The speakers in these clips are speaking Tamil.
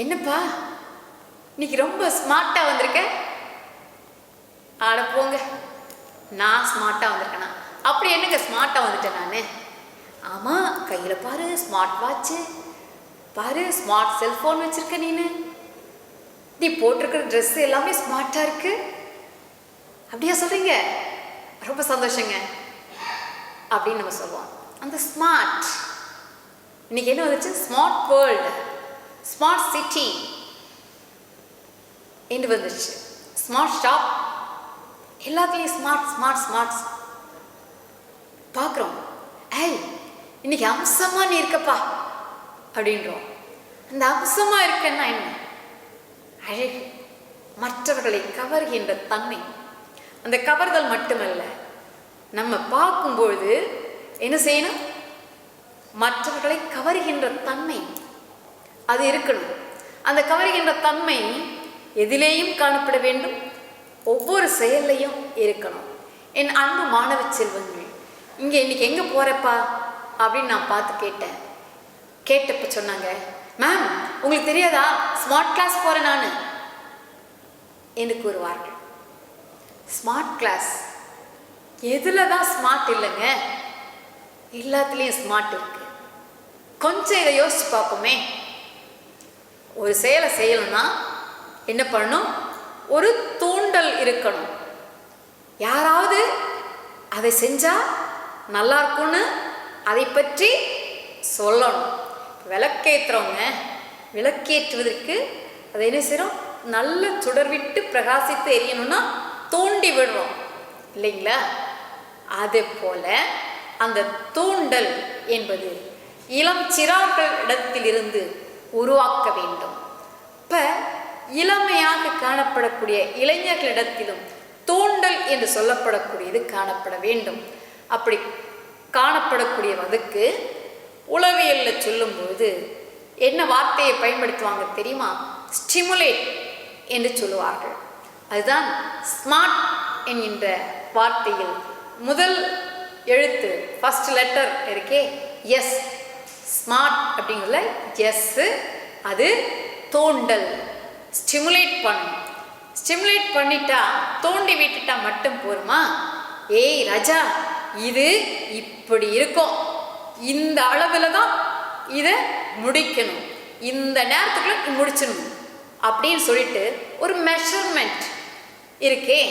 என்னப்பா இன்னைக்கு ரொம்ப ஸ்மார்ட்டாக வந்திருக்க? ஆட போங்க, நான் ஸ்மார்ட்டாக வந்திருக்கேனா? அப்படி என்னங்க ஸ்மார்ட்டாக வந்துட்டேன் நான்? ஆமாம், கையில் பாரு ஸ்மார்ட் வாட்ச்சு, பாரு ஸ்மார்ட் செல்ஃபோன் வச்சுருக்க. நீ போட்டிருக்கிற ட்ரெஸ் எல்லாமே ஸ்மார்ட்டாக இருக்கு. அப்படியா சொல்கிறீங்க? ரொம்ப சந்தோஷங்க அப்படின்னு நம்ம சொல்லுவோம். அந்த ஸ்மார்ட் இன்னைக்கு என்ன வந்துச்சு? ஸ்மார்ட் வேர்ல்டு, ஸ்மார்ட் சிட்டி என்று வந்துடுச்சு. ஸ்மார்ட் ஷாப், எல்லாத்துலேயும் ஸ்மார்ட் ஸ்மார்ட் ஸ்மார்ட் பார்க்குறோம். ஏய், இன்னைக்கு அம்சமாக நீ இருக்கப்பா அப்படின்றோம். அந்த அம்சமாக இருக்கன்னா என்ன? அழகு, மற்றவர்களை கவர்கின்ற தன்மை. அந்த கவர்தல் மட்டுமல்ல, நம்ம பார்க்கும்பொழுது என்ன செய்யணும்? மற்றவர்களை கவர்கின்ற தன்மை அது இருக்கணும். அந்த கவர்கின்ற தன்மை எதிலேயும் காணப்பட வேண்டும், ஒவ்வொரு செயல்லையும் இருக்கணும். என் அன்பு மாணவ செல்வங்கள், இங்கே இன்னைக்கு எங்கே போகிறப்பா அப்படின்னு நான் பார்த்து கேட்டேன். கேட்டப்ப சொன்னாங்க, மேம் உங்களுக்கு தெரியாதா, ஸ்மார்ட் கிளாஸ் போகிறேன் நான் என்று கூறுவார்கள். ஸ்மார்ட் கிளாஸ் எதில் தான் ஸ்மார்ட் இல்லைங்க? எல்லாத்துலேயும் ஸ்மார்ட் இருக்கு. கொஞ்சம் இதை யோசிச்சு பார்ப்போமே. ஒரு செயலை செய்யணும்னா என்ன பண்ணணும்? ஒரு தூண்டல் இருக்கணும். யாராவது அதை செஞ்சால் நல்லா இருக்கும்னு அதை பற்றி சொல்லணும். விளக்கேற்றுறவங்க விளக்கேற்றுவதற்கு அதை என்ன செய்கிறோம்? நல்ல சுடர் விட்டு பிரகாசித்து எரியணும்னா தூண்டி விடுறோம் இல்லைங்களா? அதே போல அந்த தூண்டல் என்பது இளம் சிறார்களிடத்திலிருந்து உருவாக்க வேண்டும். இப்போ இளமையாக காணப்படக்கூடிய இளைஞர்களிடத்திலும் தூண்டல் என்று சொல்லப்படக்கூடியது காணப்பட வேண்டும். அப்படி காணப்படக்கூடியதுக்கு உளவியலில் சொல்லும்போது என்ன வார்த்தையை பயன்படுத்துவாங்க தெரியுமா? ஸ்டிமுலேட் என்று சொல்லுவார்கள். அதுதான் ஸ்மார்ட் என்கின்ற வார்த்தையில் முதல் எழுத்து, ஃபர்ஸ்ட் லெட்டர் இருக்கே, எஸ். ஸ்மார்ட் அப்படிங்கிற எஸ், அது தூண்டல், ஸ்டிமுலேட் பண்ணும். ஸ்டிமுலேட் பண்ணிட்டா, தூண்டி விட்டுட்டா மட்டும் போருமா? ஏய் ராஜா, இது இப்படி இருக்கும், இந்த அளவில் தான் இதை முடிக்கணும், இந்த நேரத்துக்குள்ள முடிச்சிடணும் அப்படின்னு சொல்லிட்டு ஒரு மெஷர்மெண்ட் இருக்கே,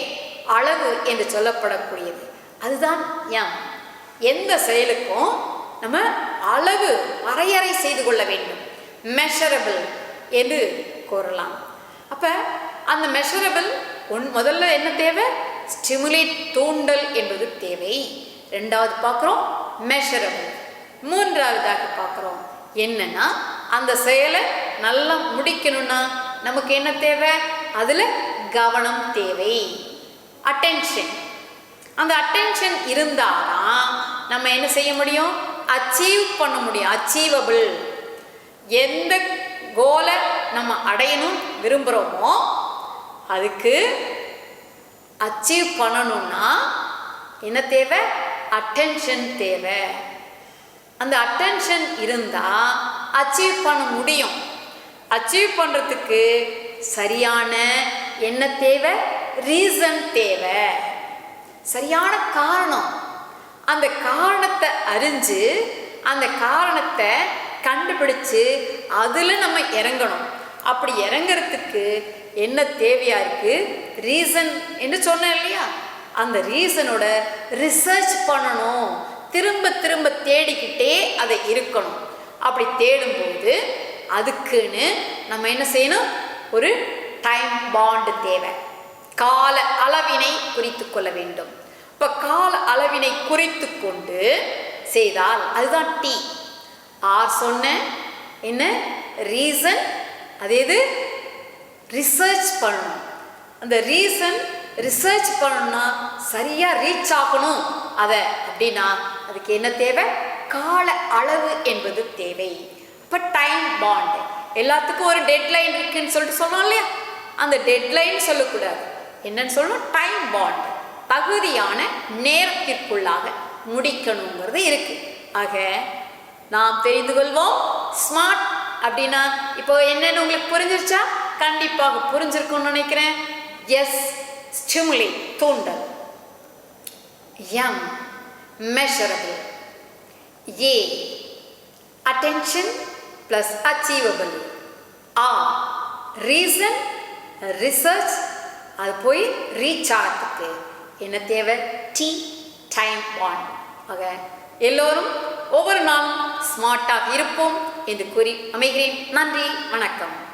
அளவு என்று சொல்லப்படக்கூடியது. அதுதான் எந்த செயலுக்கும் நம்ம அளவு வரையறை செய்து கொள்ள வேண்டும். மெஷரபிள் என்று கூறலாம். அப்போ அந்த மெஷரபிள் முதல்ல என்ன தேவை? ஸ்டிமுலேட், தூண்டல் என்பது தேவை. ரெண்டாவது பார்க்குறோம் மெஷரபிள். மூன்றாவதாக பார்க்குறோம் என்னன்னா, அந்த செயலை நல்லா முடிக்கணும்னா நமக்கு என்ன தேவை? அதில் கவனம் தேவை, அட்டென்ஷன். அந்த அட்டென்ஷன் இருந்தால்தான் நம்ம என்ன செய்ய முடியும்? அச்சீவ் பண்ண முடியும். அச்சீவபிள். எந்த கோலை நம்ம அடையணும் விரும்புகிறோமோ அதுக்கு அச்சீவ் பண்ணணும்னா என்ன தேவை? அட்டென்ஷன் தேவை. அந்த அட்டென்ஷன் இருந்தால் அச்சீவ் பண்ண முடியும். அச்சீவ் பண்ணுறதுக்கு சரியான என்ன தேவை? ரீசன் தேவை, சரியான காரணம். அந்த காரணத்தை அறிஞ்சு அந்த காரணத்தை கண்டுபிடிச்சு அதில் நம்ம இறங்கணும். அப்படி இறங்கிறதுக்கு என்ன தேவையா இருக்கு? ரீசன் என்று சொன்னேன் இல்லையா? அந்த ரீசனோட ரிசர்ச் பண்ணணும். திரும்ப திரும்ப தேடிக்கிட்டே அதை இருக்கணும். அப்படி தேடும்போது அதுக்குன்னு நம்ம என்ன செய்யணும்? ஒரு டைம் பாண்ட் தேவை. கால அளவினை குறித்து கொள்ள வேண்டும். இப்போ கால அளவினை குறித்து கொண்டு செய்தால் அதுதான் டி. ஆர் சொன்ன என்ன? ரீசன். அது எது? ரிசர்ச் பண்ணணும். அந்த ரீசன் ரிசர்ச் பண்ணணும்னா சரியாக ரீச் ஆகணும் அதை அப்படின்னா அதுக்கு என்ன தேவை? கால அளவு என்பது தேவை. இப்போ டைம் பாண்ட். எல்லாத்துக்கும் ஒரு டெட்லைன் இருக்குன்னு சொல்லிட்டு சொன்னோம் இல்லையா? அந்த டெட்லைன் சொல்லக்கூடாது. என்னன்னு சொல்லணும்? Time bond. தகுதியான நேரத்திற்குள்ளாக முடிக்கணுங்கிறது இருக்கு. ஆக நாம் தெரிந்து கொள்வோம், ஸ்மார்ட் அப்படின்னா இப்போ என்னன்னு உங்களுக்கு புரிஞ்சிருச்சா? கண்டிப்பாக புரிஞ்சிருக்கும்னு நினைக்கிறேன். எஸ், ஸ்டிமுலேட், தூண்டல். M, measurable. A, attention plus achievable. R, reason, research. அது போய் ரீச் ஆகிறதுக்கு என்ன தேவை? T, time on. ஆக எல்லோரும் ஒவ்வொரு நாளும் ஸ்மார்ட்டாக இருப்போம் என்று கூறி அமைகிறேன். நன்றி, வணக்கம்.